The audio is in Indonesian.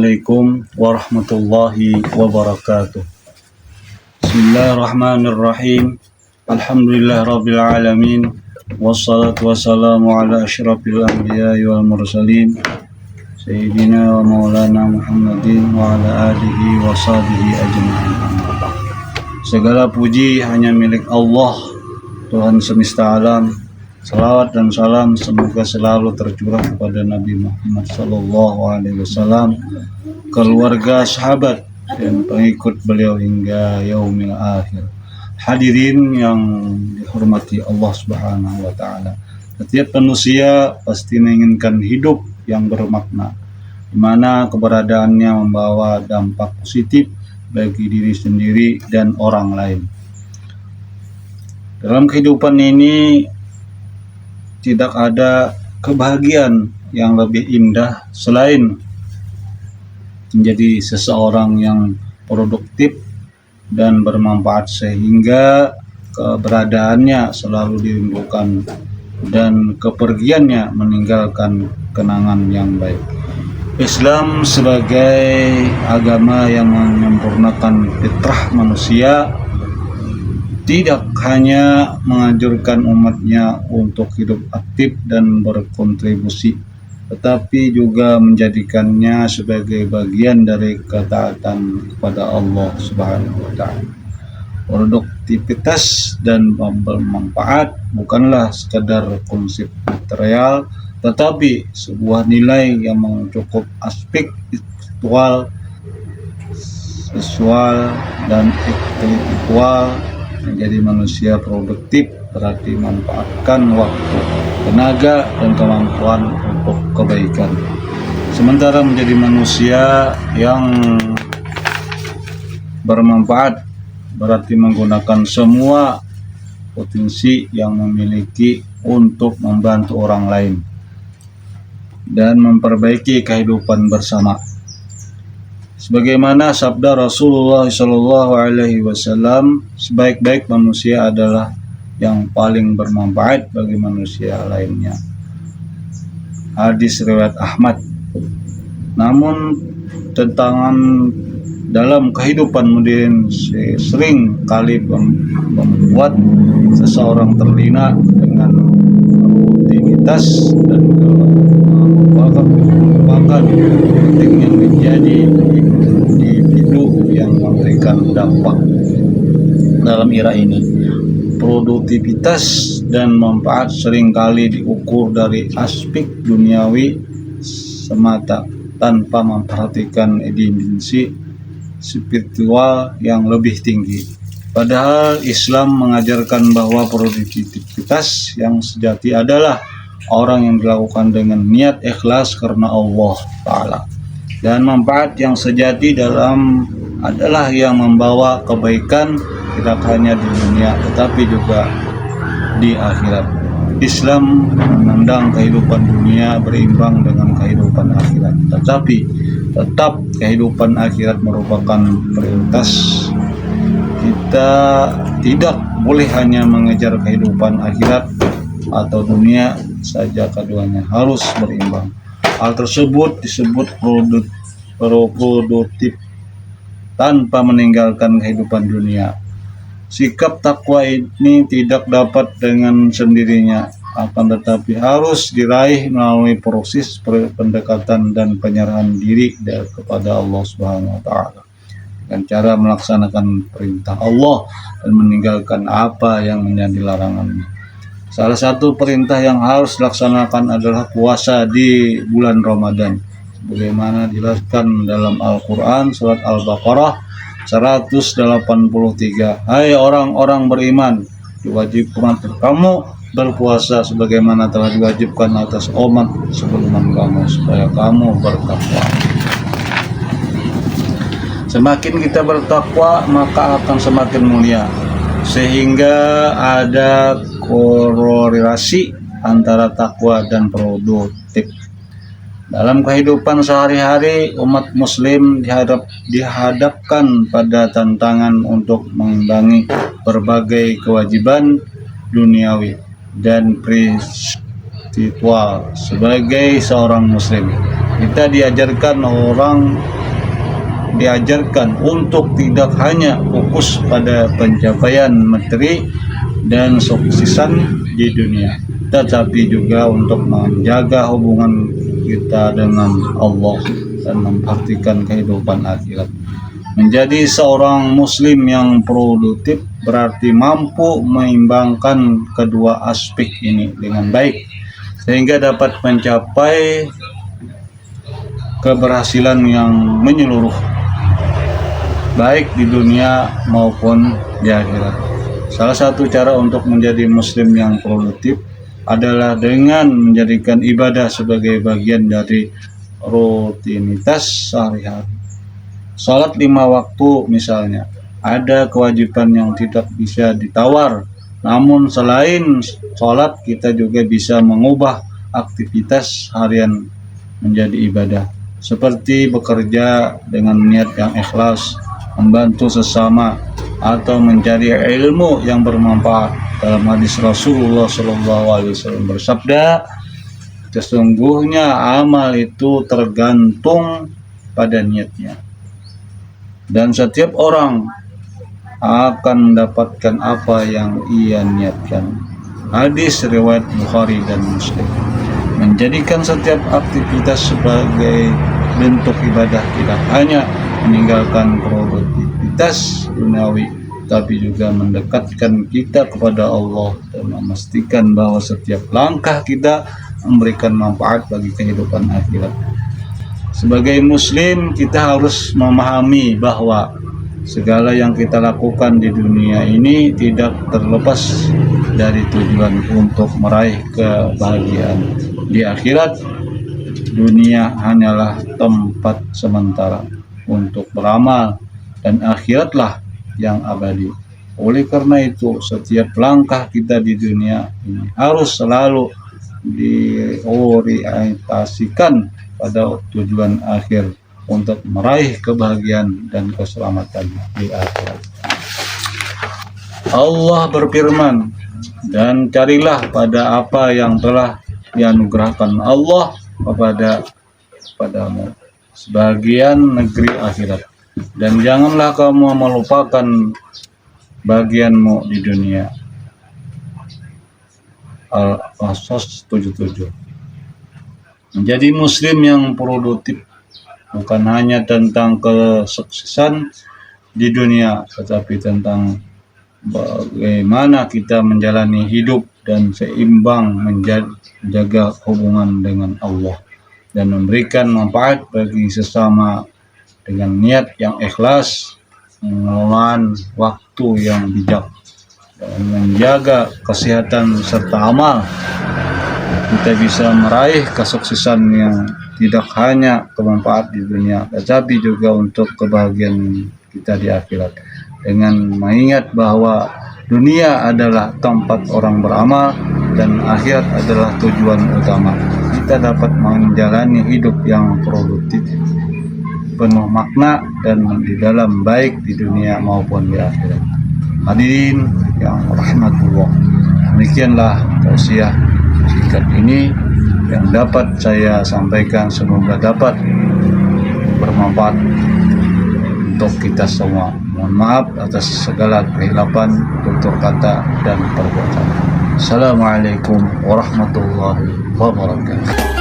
Assalamualaikum warahmatullahi wabarakatuh. Bismillahirrahmanirrahim. Alhamdulillah rabbil alamin. Wassalatu wassalamu ala asyrafil anbiya'i wal mursalin Sayyidina wa maulana Muhammadin wa ala alihi wa sahbihi ajma'in. Segala puji hanya milik Allah, Tuhan semesta alam. Salawat dan salam semoga selalu tercurah kepada Nabi Muhammad SAW, keluarga, sahabat, dan pengikut beliau hingga yaumil akhir. Hadirin yang dihormati Allah Subhanahu wa Ta'ala, setiap manusia pasti menginginkan hidup yang bermakna, di mana keberadaannya membawa dampak positif bagi diri sendiri dan orang lain. Dalam kehidupan ini tidak ada kebahagiaan yang lebih indah selain menjadi seseorang yang produktif dan bermanfaat, sehingga keberadaannya selalu dirindukan dan kepergiannya meninggalkan kenangan yang baik. Islam sebagai agama yang menyempurnakan fitrah manusia tidak hanya menganjurkan umatnya untuk hidup aktif dan berkontribusi, tetapi juga menjadikannya sebagai bagian dari ketaatan kepada Allah Subhanahu wa Ta'ala. Produktivitas dan bermanfaat bukanlah sekadar konsep material, tetapi sebuah nilai yang mencakup aspek spiritual, visual, dan intelektual. Menjadi manusia produktif berarti memanfaatkan waktu, tenaga, dan kemampuan untuk kebaikan. Sementara menjadi manusia yang bermanfaat berarti menggunakan semua potensi yang memiliki untuk membantu orang lain dan memperbaiki kehidupan bersama. Sebagaimana sabda Rasulullah SAW, sebaik-baik manusia adalah yang paling bermanfaat bagi manusia lainnya. Hadis riwayat Ahmad. Namun tantangan dalam kehidupan modern sering kali membuat seseorang terlena dengan rutinitas dan melupakan penting yang menjadi individu yang memberikan dampak. Dalam era ini, produktivitas dan manfaat seringkali diukur dari aspek duniawi semata tanpa memperhatikan dimensi spiritual yang lebih tinggi. Padahal Islam mengajarkan bahwa produktivitas yang sejati adalah orang yang dilakukan dengan niat ikhlas karena Allah Ta'ala, dan manfaat yang sejati adalah yang membawa kebaikan tidak hanya di dunia tetapi juga di akhirat. Islam memandang kehidupan dunia berimbang dengan kehidupan akhirat, tetapi tetap kehidupan akhirat merupakan prioritas. Kita tidak boleh hanya mengejar kehidupan akhirat atau dunia saja, keduanya harus berimbang. Hal tersebut disebut produktif tanpa meninggalkan kehidupan dunia. Sikap takwa ini tidak dapat dengan sendirinya, akan tetapi harus diraih melalui proses pendekatan dan penyerahan diri kepada Allah Subhanahu wa Ta'ala dengan cara melaksanakan perintah Allah dan meninggalkan apa yang menjadi larangannya. Salah satu perintah yang harus dilaksanakan adalah puasa di bulan Ramadan, sebagaimana dijelaskan dalam Al-Quran surat Al-Baqarah 183. Hai orang-orang beriman, diwajibkan atas kamu berpuasa sebagaimana telah diwajibkan atas umat sebelum kamu, supaya kamu bertakwa. Semakin kita bertakwa, maka akan semakin mulia, sehingga ada korelasi antara takwa dan produktif. Dalam kehidupan sehari-hari, umat muslim dihadapkan pada tantangan untuk mengimbangi berbagai kewajiban duniawi dan spiritual. Sebagai seorang muslim, kita diajarkan diajarkan untuk tidak hanya fokus pada pencapaian materi dan suksesan di dunia, tetapi juga untuk menjaga hubungan kita dengan Allah dan memperhatikan kehidupan akhirat. Menjadi seorang muslim yang produktif berarti mampu mengimbangkan kedua aspek ini dengan baik sehingga dapat mencapai keberhasilan yang menyeluruh baik di dunia maupun di akhirat. Salah satu cara untuk menjadi muslim yang produktif adalah dengan menjadikan ibadah sebagai bagian dari rutinitas sehari-hari. Salat 5 waktu misalnya, ada kewajiban yang tidak bisa ditawar. Namun selain salat, kita juga bisa mengubah aktivitas harian menjadi ibadah. Seperti bekerja dengan niat yang ikhlas, membantu sesama, atau mencari ilmu yang bermanfaat. Dalam hadis Rasulullah SAW bersabda, sesungguhnya amal itu tergantung pada niatnya. Dan setiap orang akan mendapatkan apa yang ia niatkan. Hadis riwayat Bukhari dan Muslim. Menjadikan setiap aktivitas sebagai bentuk ibadah tidak hanya meninggalkan produktivitas duniawi, tapi juga mendekatkan kita kepada Allah dan memastikan bahwa setiap langkah kita memberikan manfaat bagi kehidupan akhirat. Sebagai muslim, kita harus memahami bahwa segala yang kita lakukan di dunia ini tidak terlepas dari tujuan untuk meraih kebahagiaan. Di akhirat, dunia hanyalah tempat sementara untuk beramal dan akhiratlah yang abadi. Oleh karena itu, setiap langkah kita di dunia ini harus selalu diorientasikan pada tujuan akhir untuk meraih kebahagiaan dan keselamatan di akhirat. Allah berfirman, dan carilah pada apa yang telah dianugerahkan Allah kepadamu sebagian negeri akhirat, dan janganlah kamu melupakan bagianmu di dunia. Al-Qasas 77. Menjadi muslim yang produktif bukan hanya tentang kesuksesan di dunia, tetapi tentang bagaimana kita menjalani hidup dan seimbang menjaga hubungan dengan Allah dan memberikan manfaat bagi sesama dengan niat yang ikhlas, mengelola waktu yang bijak, dan menjaga kesehatan serta amal. Kita bisa meraih kesuksesan yang tidak hanya bermanfaat di dunia, tetapi juga untuk kebahagiaan kita di akhirat. Dengan mengingat bahwa dunia adalah tempat orang beramal dan akhirat adalah tujuan utama, kita dapat menjalani hidup yang produktif, penuh makna dan di dalam baik di dunia maupun di akhirat. Hadirin yang rahmatullah, demikianlah tausiah singkat ini yang dapat saya sampaikan, semoga dapat bermanfaat untuk kita semua. Mohon maaf atas segala kehilapan tutur kata dan perbuatan. Assalamualaikum warahmatullahi wabarakatuh.